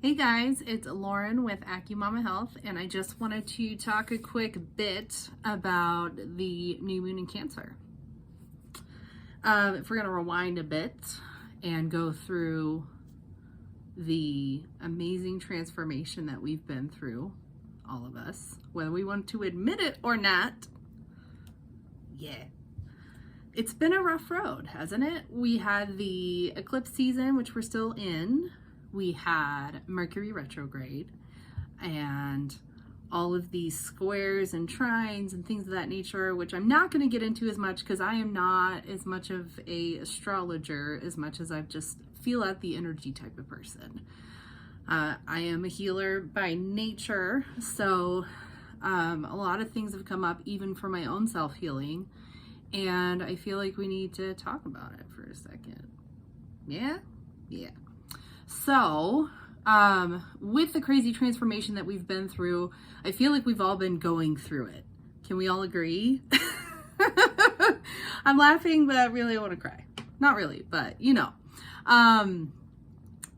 Hey guys, it's Lauren with Acumama Health, and I just wanted to talk a quick bit about the new moon in Cancer. If we're going to rewind a bit and go through the amazing transformation that we've been through, all of us, whether we want to admit it or not, it's been a rough road, hasn't it? We had the eclipse season, which we're still in. We had Mercury Retrograde and all of these squares and trines and things of that nature, which I'm not going to get into as much because I am not as much of a astrologer as much as I just feel out the energy type of person. I am a healer by nature, so a lot of things have come up even for my own self-healing, and I feel like we need to talk about it for a second. Yeah. So, with the crazy transformation that we've been through, I feel like we've all been going through it. Can we all agree? I'm laughing, but I really want to cry. Not really, but you know.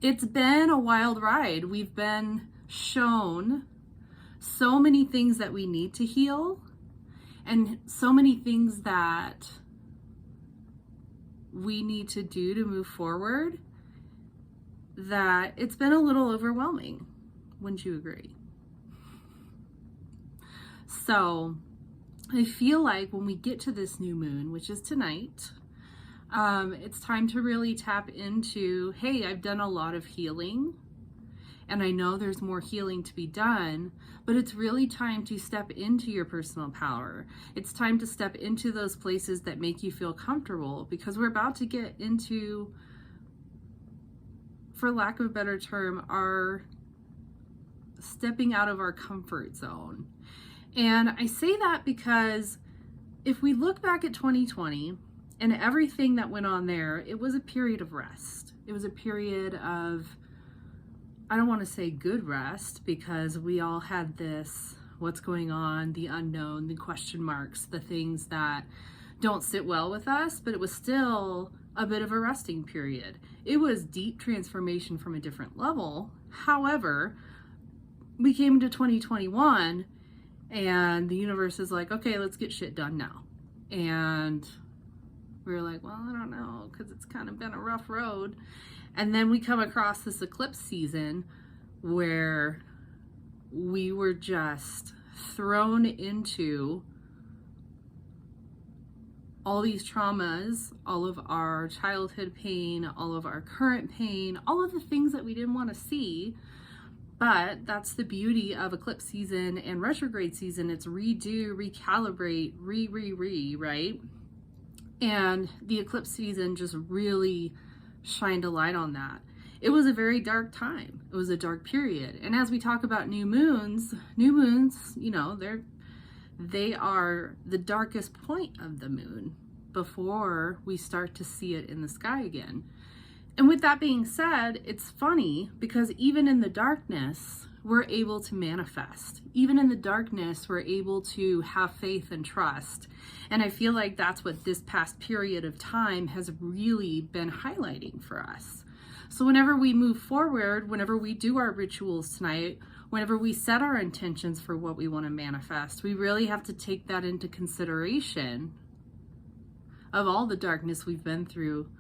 It's been a wild ride. We've been shown so many things that we need to heal, and so many things that we need to do to move forward, that it's been a little overwhelming. Wouldn't you agree? So I feel like when we get to this new moon, which is tonight, it's time to really tap into, hey, I've done a lot of healing, and I know there's more healing to be done, but it's really time to step into your personal power. It's time to step into those places that make you feel comfortable, because we're about to get into, for lack of a better term, are stepping out of our comfort zone. And I say that because if we look back at 2020 and everything that went on there, it was a period of rest. It was a period of, I don't want to say good rest, because we all had this, what's going on, the unknown, the question marks, the things that don't sit well with us, but it was still a bit of a resting period. It was deep transformation from a different level. However, we came into 2021 and the universe is like, okay, let's get shit done now. And we were like, well, I don't know, because it's kind of been a rough road. And then we come across this eclipse season where we were just thrown into all these traumas, all of our childhood pain, all of our current pain, all of the things that we didn't want to see. But that's the beauty of eclipse season and retrograde season. It's redo, recalibrate, right? And the eclipse season just really shined a light on that. It was a very dark time. It was a dark period. And as we talk about new moons, you know, they are the darkest point of the moon before we start to see it in the sky again. And with that being said, it's funny because even in the darkness, we're able to manifest. Even in the darkness, we're able to have faith and trust. And I feel like that's what this past period of time has really been highlighting for us. So whenever we move forward, whenever we do our rituals tonight, whenever we set our intentions for what we want to manifest, we really have to take that into consideration of all the darkness we've been through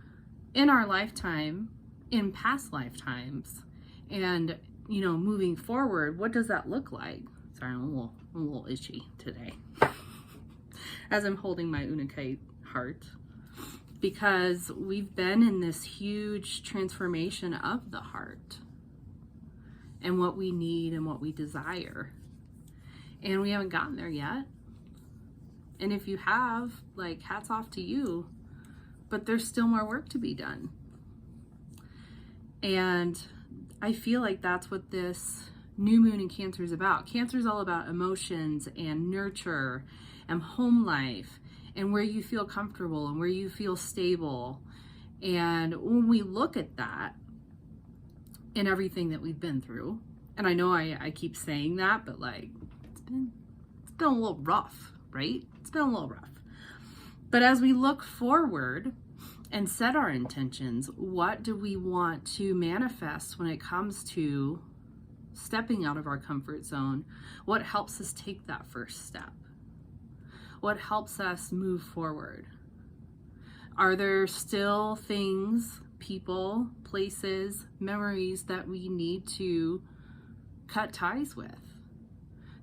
in our lifetime, in past lifetimes, and, you know, moving forward, what does that look like? Sorry, I'm a little itchy today as I'm holding my Unakite heart, because we've been in this huge transformation of the heart and what we need and what we desire. And we haven't gotten there yet. And if you have, like, hats off to you, but there's still more work to be done. And I feel like that's what this new moon in Cancer is about. Cancer is all about emotions and nurture and home life and where you feel comfortable and where you feel stable. And when we look at that, in everything that we've been through, and I know I keep saying that, but like, it's been a little rough, right? It's been a little rough. But as we look forward and set our intentions. What do we want to manifest when it comes to stepping out of our comfort zone, what helps us take that first step? What helps us move forward? Are there still things, people, places, memories that we need to cut ties with,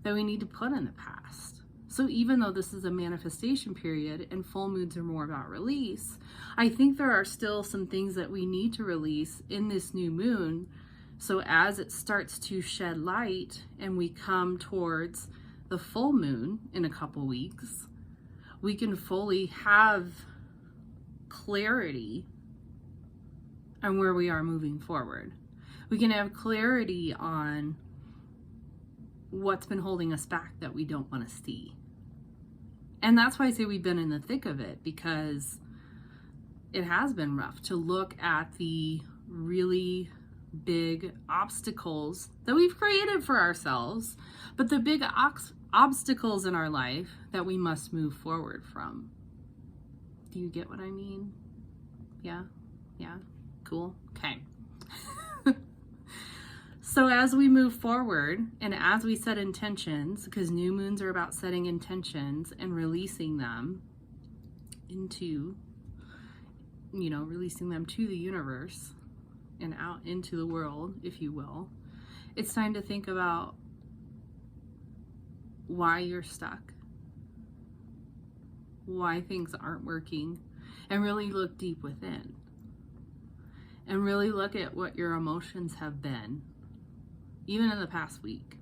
that we need to put in the past? So even though this is a manifestation period and full moons are more about release, I think there are still some things that we need to release in this new moon. So as it starts to shed light and we come towards the full moon in a couple weeks, we can fully have clarity on where we are moving forward. We can have clarity on what's been holding us back that we don't want to see. And that's why I say we've been in the thick of it, because it has been rough to look at the really big obstacles that we've created for ourselves, but the big obstacles in our life that we must move forward from. Do you get what I mean? Yeah? Cool. Okay. So as we move forward and as we set intentions, because new moons are about setting intentions and releasing them into, releasing them to the universe and out into the world, if you will, it's time to think about why you're stuck, why things aren't working, and really look deep within. And really look at what your emotions have been, even in the past week.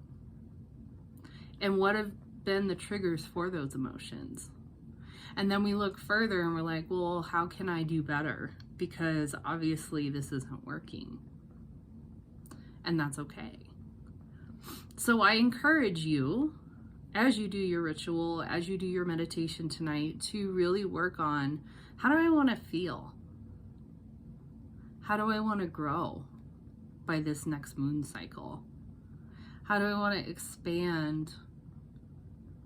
And what have been the triggers for those emotions. And then we look further and we're like, well, how can I do better? Because obviously this isn't working. And that's okay. So I encourage you, as you do your ritual, as you do your meditation tonight, to really work on, how do I want to feel? How do I want to grow by this next moon cycle? How do I want to expand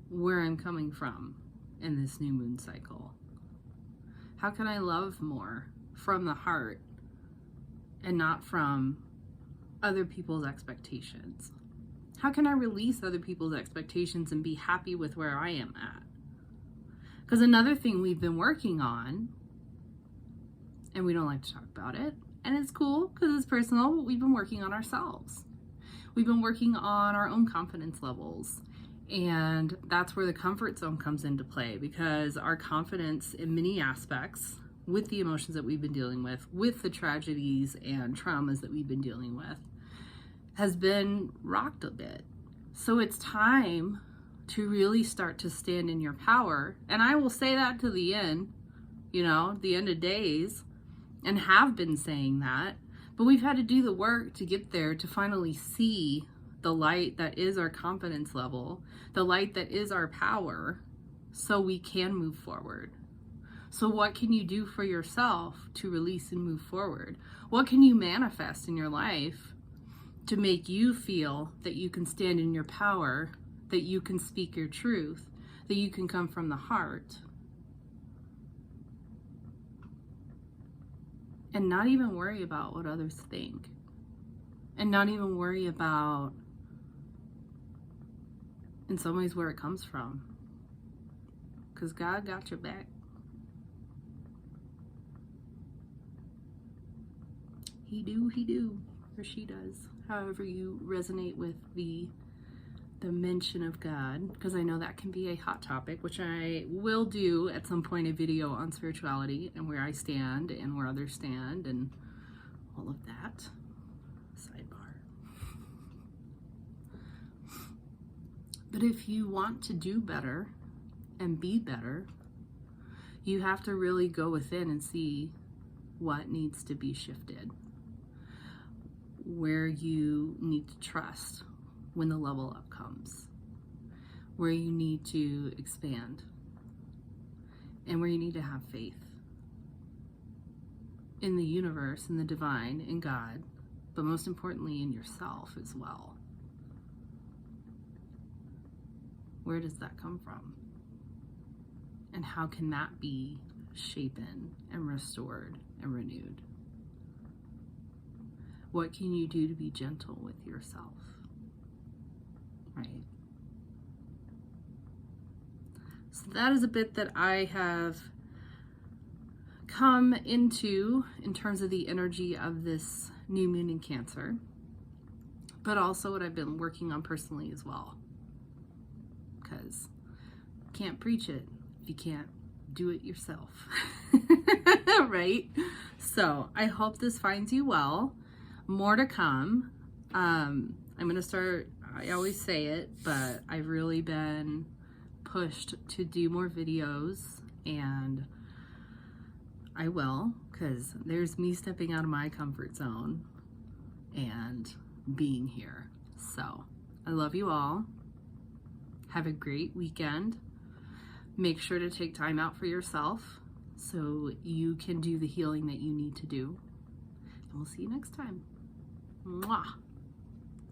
where I'm coming from in this new moon cycle? How can I love more from the heart and not from other people's expectations? How can I release other people's expectations and be happy with where I am at? Because another thing we've been working on, and we don't like to talk about it, and it's cool because it's personal, but we've been working on ourselves. We've been working on our own confidence levels. And that's where the comfort zone comes into play, because our confidence in many aspects, with the emotions that we've been dealing with the tragedies and traumas that we've been dealing with, has been rocked a bit. So it's time to really start to stand in your power. And I will say that to the end, the end of days, and have been saying that. But we've had to do the work to get there, to finally see the light that is our confidence level, the light that is our power, so we can move forward. So what can you do for yourself to release and move forward? What can you manifest in your life to make you feel that you can stand in your power, that you can speak your truth, that you can come from the heart, and not even worry about what others think, and not even worry about, in some ways, where it comes from, because God got your back. He do, or she does, however you resonate with the mention of God, because I know that can be a hot topic, which I will do at some point, a video on spirituality and where I stand and where others stand and all of that. Sidebar. But if you want to do better and be better, you have to really go within and see what needs to be shifted, where you need to trust when the level up comes, where you need to expand, and where you need to have faith in the universe, in the divine, in God, but most importantly in yourself as well. Where does that come from? And how can that be shapen and restored and renewed? What can you do to be gentle with yourself? right? So that is a bit that I have come into in terms of the energy of this new moon in Cancer, but also what I've been working on personally as well, because you can't preach it if you can't do it yourself. Right? So I hope this finds you well. More to come. I'm gonna start, I always say it, but I've really been pushed to do more videos, and I will, because there's me stepping out of my comfort zone and being here. So I love you all. Have a great weekend. Make sure to take time out for yourself so you can do the healing that you need to do. And we'll see you next time. Mwah.